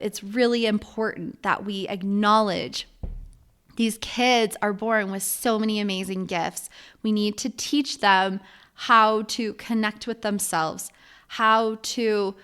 It's really important that we acknowledge these kids are born with so many amazing gifts. We need to teach them how to connect with themselves, how to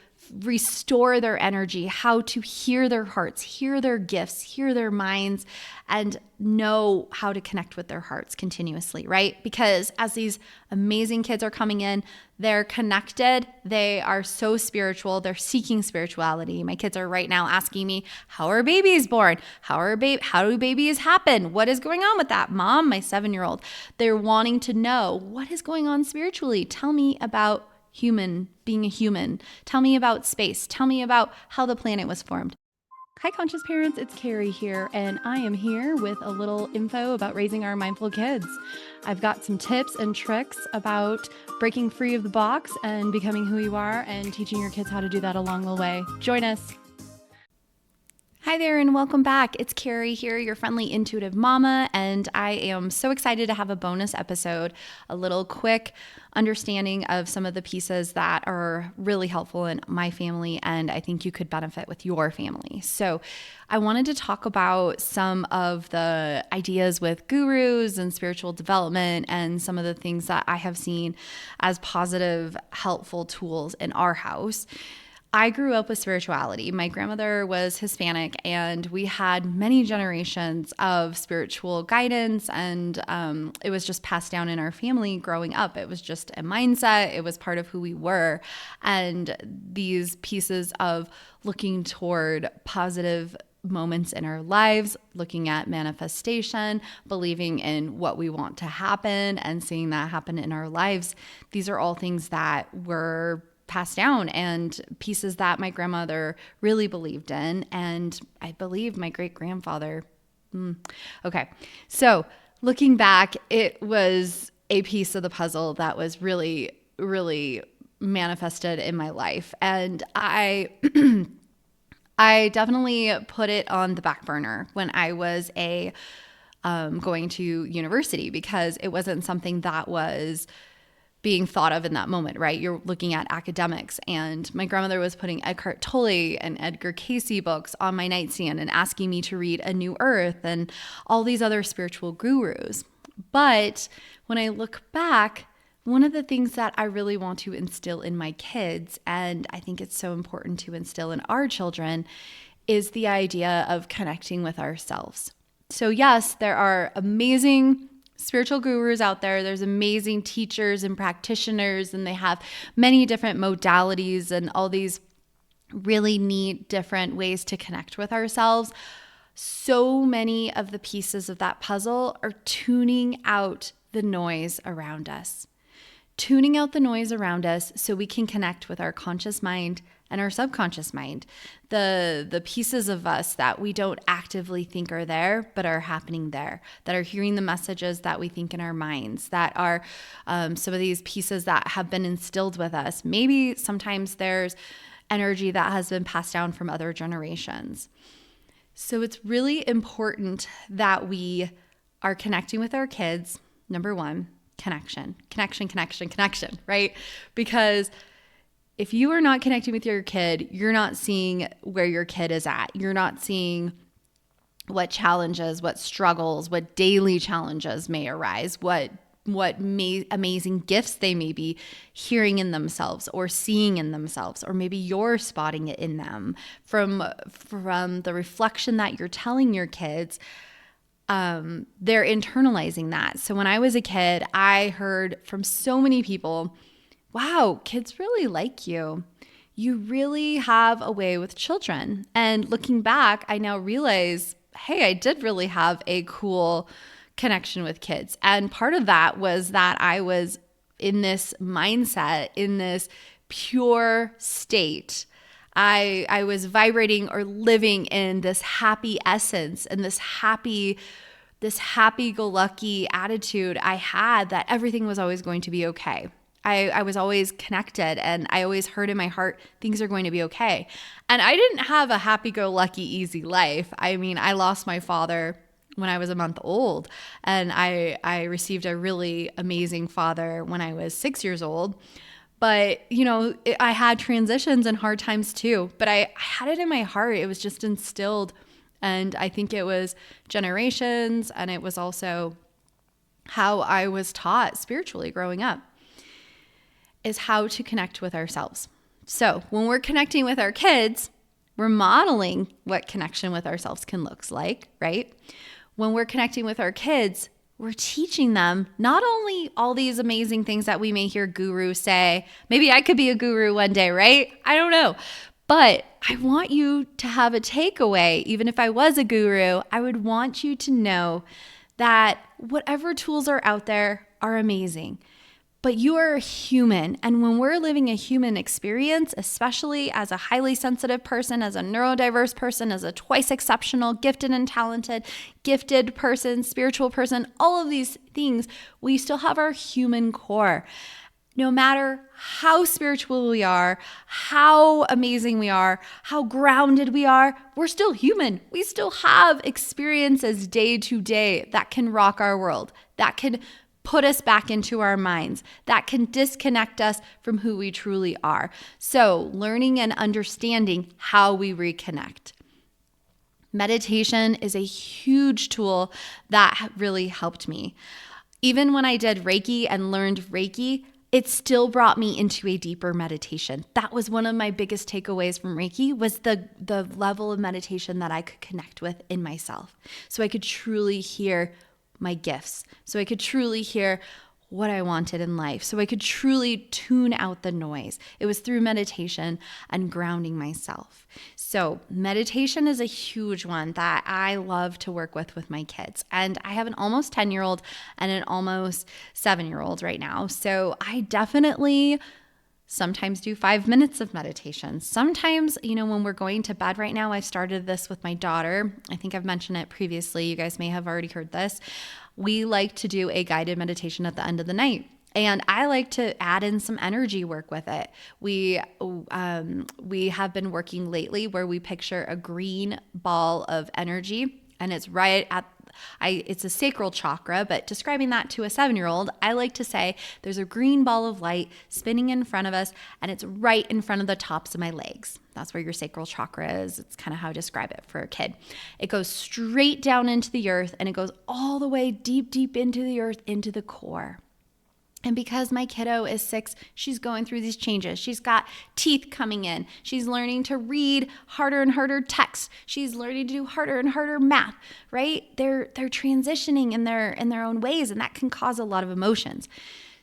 restore their energy, how to hear their hearts, hear their gifts, hear their minds, and know how to connect with their hearts continuously, right? Because as these amazing kids are coming in, they're connected, they are so spiritual, they're seeking spirituality. My kids are right now asking me, how are babies born? How do babies happen? What is going on with that? Mom, my 7-year-old, they're wanting to know what is going on spiritually. Tell me about being a human. Tell me about space. Tell me about how the planet was formed. Hi, conscious parents. It's Carrie here, and I am here with a little info about raising our mindful kids. I've got some tips and tricks about breaking free of the box and becoming who you are and teaching your kids how to do that along the way. Join us. Hi there and welcome back. It's Carrie here, your friendly intuitive mama, and I am so excited to have a bonus episode, a little quick understanding of some of the pieces that are really helpful in my family and I think you could benefit with your family. So I wanted to talk about some of the ideas with gurus and spiritual development and some of the things that I have seen as positive, helpful tools in our house. I grew up with spirituality. My grandmother was Hispanic, and we had many generations of spiritual guidance, and it was just passed down in our family growing up. It was just a mindset. It was part of who we were. And these pieces of looking toward positive moments in our lives, looking at manifestation, believing in what we want to happen, and seeing that happen in our lives, these are all things that were passed down and pieces that my grandmother really believed in. And I believe my great-grandfather. Okay. So looking back, it was a piece of the puzzle that was really, really manifested in my life. And I definitely put it on the back burner when I was going to university because it wasn't something that was being thought of in that moment, right? You're looking at academics, and my grandmother was putting Eckhart Tolle and Edgar Cayce books on my nightstand and asking me to read A New Earth and all these other spiritual gurus. But when I look back, one of the things that I really want to instill in my kids, and I think it's so important to instill in our children, is the idea of connecting with ourselves. So yes, there are amazing spiritual gurus out there. There's amazing teachers and practitioners, and they have many different modalities and all these really neat different ways to connect with ourselves. So many of the pieces of that puzzle are tuning out the noise around us. Tuning out the noise around us so we can connect with our conscious mind and our subconscious mind, the pieces of us that we don't actively think are there, but are happening there, that are hearing the messages that we think in our minds, that are some of these pieces that have been instilled with us. Maybe sometimes there's energy that has been passed down from other generations. So it's really important that we are connecting with our kids. Number one, connection, right? Because if you are not connecting with your kid, you're not seeing where your kid is at. You're not seeing what challenges, what struggles, what daily challenges may arise, what amazing gifts they may be hearing in themselves or seeing in themselves, or maybe you're spotting it in them from the reflection that you're telling your kids. They're internalizing that. So when I was a kid, I heard from so many people, wow, kids really like you. You really have a way with children. And looking back, I now realize, hey, I did really have a cool connection with kids. And part of that was that I was in this mindset, in this pure state. I was vibrating or living in this happy essence and this happy-go-lucky attitude I had that everything was always going to be okay. I was always connected, and I always heard in my heart, things are going to be okay. And I didn't have a happy-go-lucky, easy life. I mean, I lost my father when I was a month old, and I received a really amazing father when I was 6 years old. But, I had transitions and hard times too, but I had it in my heart. It was just instilled. And I think it was generations, and it was also how I was taught spiritually growing up, is how to connect with ourselves. So when we're connecting with our kids, we're modeling what connection with ourselves can look like, right? When we're connecting with our kids, we're teaching them not only all these amazing things that we may hear gurus say. Maybe I could be a guru one day, right? I don't know. But I want you to have a takeaway. Even if I was a guru, I would want you to know that whatever tools are out there are amazing. But you are a human. And when we're living a human experience, especially as a highly sensitive person, as a neurodiverse person, as a twice exceptional, gifted and talented, gifted person, spiritual person, all of these things, we still have our human core. No matter how spiritual we are, how amazing we are, how grounded we are, we're still human. We still have experiences day to day that can rock our world, that can put us back into our minds, that can disconnect us from who we truly are. So, learning and understanding how we reconnect. Meditation is a huge tool that really helped me. Even when I did Reiki and learned Reiki, it still brought me into a deeper meditation. That was one of my biggest takeaways from Reiki, was the level of meditation that I could connect with in myself. So I could truly hear my gifts. So I could truly hear what I wanted in life. So I could truly tune out the noise. It was through meditation and grounding myself. So meditation is a huge one that I love to work with my kids. And I have an almost 10-year-old and an almost 7-year-old right now. So I definitely sometimes do 5 minutes of meditation. Sometimes, when we're going to bed right now, I started this with my daughter. I think I've mentioned it previously. You guys may have already heard this. We like to do a guided meditation at the end of the night. And I like to add in some energy work with it. We have been working lately where we picture a green ball of energy, and it's right at it's a sacral chakra, but describing that to a 7-year-old, I like to say there's a green ball of light spinning in front of us, and it's right in front of the tops of my legs. That's where your sacral chakra is. It's kind of how I describe it for a kid. It goes straight down into the earth, and it goes all the way deep, deep into the earth, into the core. And because my kiddo is 6, she's going through these changes. She's got teeth coming in. She's learning to read harder and harder text. She's learning to do harder and harder math, right? They're transitioning in their own ways, and that can cause a lot of emotions.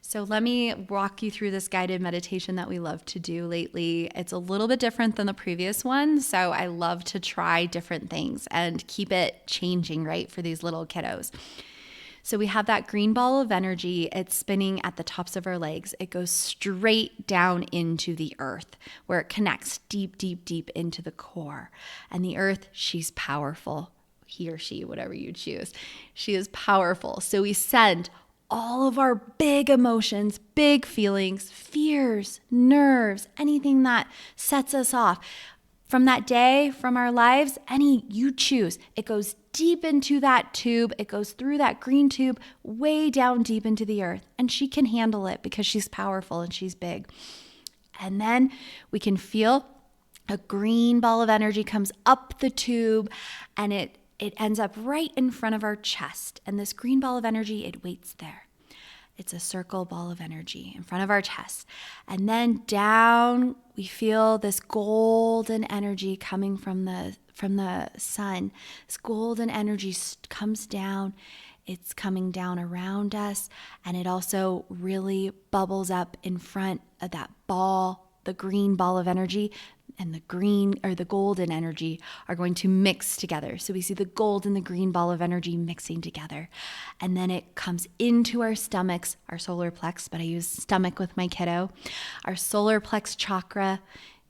So let me walk you through this guided meditation that we love to do lately. It's a little bit different than the previous one, so I love to try different things and keep it changing, right, for these little kiddos. So we have that green ball of energy. It's spinning at the tops of our legs. It goes straight down into the earth, where it connects deep, deep, deep into the core. And the earth, she's powerful. He or she, whatever you choose. She is powerful. So we send all of our big emotions, big feelings, fears, nerves, anything that sets us off from that day, from our lives, any you choose. It goes deep into that tube. It goes through that green tube, way down deep into the earth. And she can handle it because she's powerful and she's big. And then we can feel a green ball of energy comes up the tube, and it ends up right in front of our chest. And this green ball of energy, it waits there. It's a circle ball of energy in front of our chest. And then down, we feel this golden energy coming from the sun. This golden energy comes down. It's coming down around us, and it also really bubbles up in front of that ball, the green ball of energy. And the green or the golden energy are going to mix together. So we see the gold and the green ball of energy mixing together. And then it comes into our stomachs, our solar plex, but I use stomach with my kiddo. Our solar plex chakra,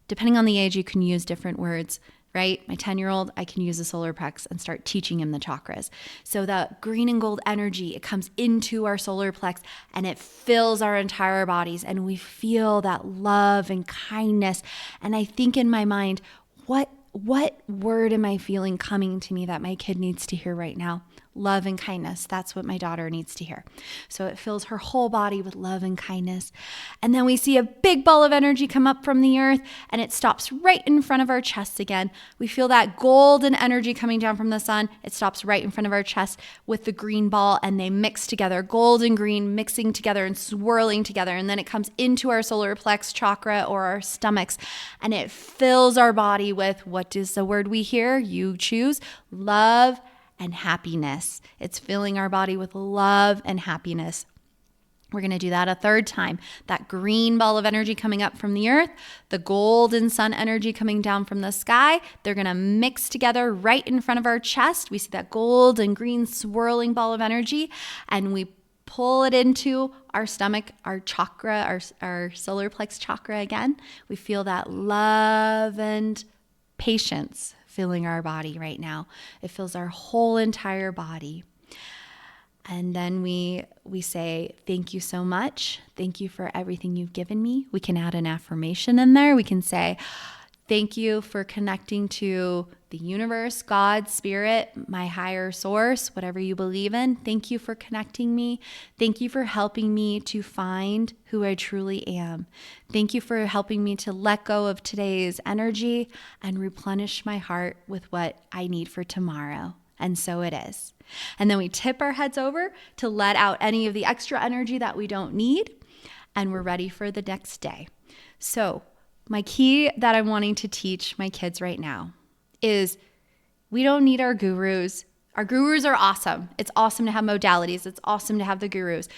depending on the age, you can use different words, right? My 10-year-old, I can use the solar plex and start teaching him the chakras. So the green and gold energy, it comes into our solar plex and it fills our entire bodies, and we feel that love and kindness. And I think in my mind, what word am I feeling coming to me that my kid needs to hear right now? love and kindness. That's what my daughter needs to hear. So it fills her whole body with love and kindness. And then we see a big ball of energy come up from the earth, and it stops right in front of our chest again. We feel that golden energy coming down from the sun. It stops right in front of our chest with the green ball, and they mix together, gold and green mixing together and swirling together. And then it comes into our solar plex chakra or our stomachs, and it fills our body with, what is the word we hear? You choose. Love and happiness. It's filling our body with love and happiness. We're going to do that a third time. That green ball of energy coming up from the earth, the golden sun energy coming down from the sky, they're going to mix together right in front of our chest. We see that gold and green swirling ball of energy, and we pull it into our stomach, our chakra, our solar plex chakra again. We feel that love and patience filling our body right now. It fills our whole entire body. And then we say, thank you so much. Thank you for everything you've given me. We can add an affirmation in there. We can say, thank you for connecting to the universe, God, spirit, my higher source, whatever you believe in. Thank you for connecting me. Thank you for helping me to find who I truly am. Thank you for helping me to let go of today's energy and replenish my heart with what I need for tomorrow. And so it is. And then we tip our heads over to let out any of the extra energy that we don't need. And we're ready for the next day. So my key that I'm wanting to teach my kids right now is we don't need our gurus. Our gurus are awesome. It's awesome to have modalities. It's awesome to have the gurus.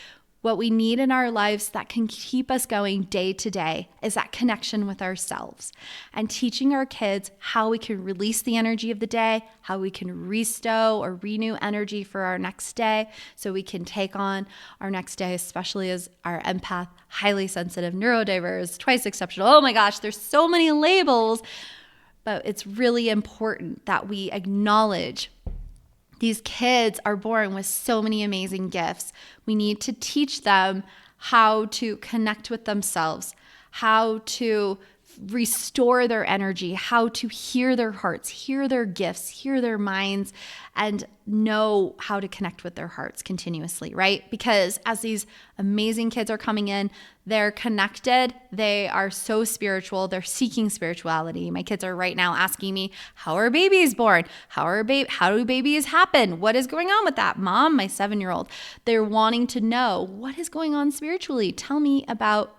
What we need in our lives that can keep us going day to day is that connection with ourselves, and teaching our kids how we can release the energy of the day, how we can restow or renew energy for our next day so we can take on our next day, especially as our empath, highly sensitive, neurodiverse, twice exceptional. Oh my gosh, there's so many labels, but it's really important that we acknowledge these kids are born with so many amazing gifts. We need to teach them how to connect with themselves, how to restore their energy, how to hear their hearts, hear their gifts, hear their minds, and know how to connect with their hearts continuously, right? Because as these amazing kids are coming in, they're connected, they are so spiritual, they're seeking spirituality. My kids are right now asking me, how are babies born? How do babies happen? What is going on with that? Mom, my 7-year-old, they're wanting to know what is going on spiritually. Tell me about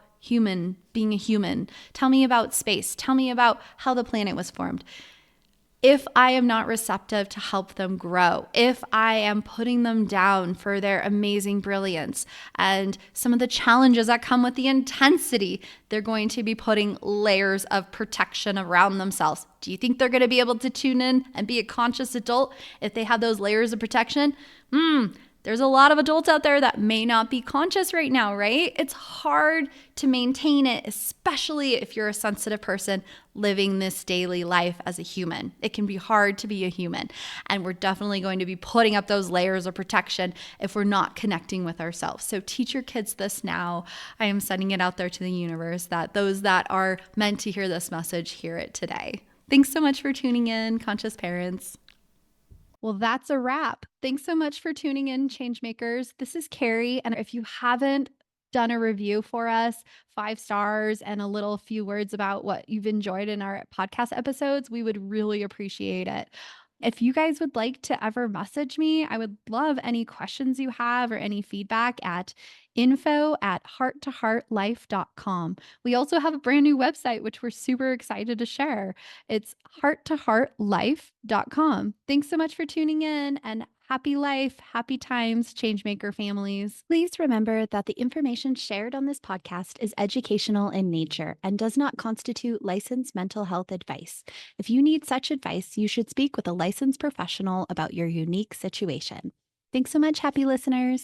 being a human. Tell me about space. Tell me about how the planet was formed. If I am not receptive to help them grow, if I am putting them down for their amazing brilliance and some of the challenges that come with the intensity, they're going to be putting layers of protection around themselves. Do you think they're going to be able to tune in and be a conscious adult if they have those layers of protection? There's a lot of adults out there that may not be conscious right now, right? It's hard to maintain it, especially if you're a sensitive person living this daily life as a human. It can be hard to be a human. And we're definitely going to be putting up those layers of protection if we're not connecting with ourselves. So teach your kids this now. I am sending it out there to the universe that those that are meant to hear this message hear it today. Thanks so much for tuning in, conscious parents. Well, that's a wrap. Thanks so much for tuning in, Changemakers. This is Carrie. And if you haven't done a review for us, 5 stars and a little few words about what you've enjoyed in our podcast episodes, we would really appreciate it. If you guys would like to ever message me, I would love any questions you have or any feedback at info@hearttoheartlife.com. We also have a brand new website, which we're super excited to share. It's hearttoheartlife.com. Thanks so much for tuning in, and happy life, happy times, Changemaker families. Please remember that the information shared on this podcast is educational in nature and does not constitute licensed mental health advice. If you need such advice, you should speak with a licensed professional about your unique situation. Thanks so much, happy listeners.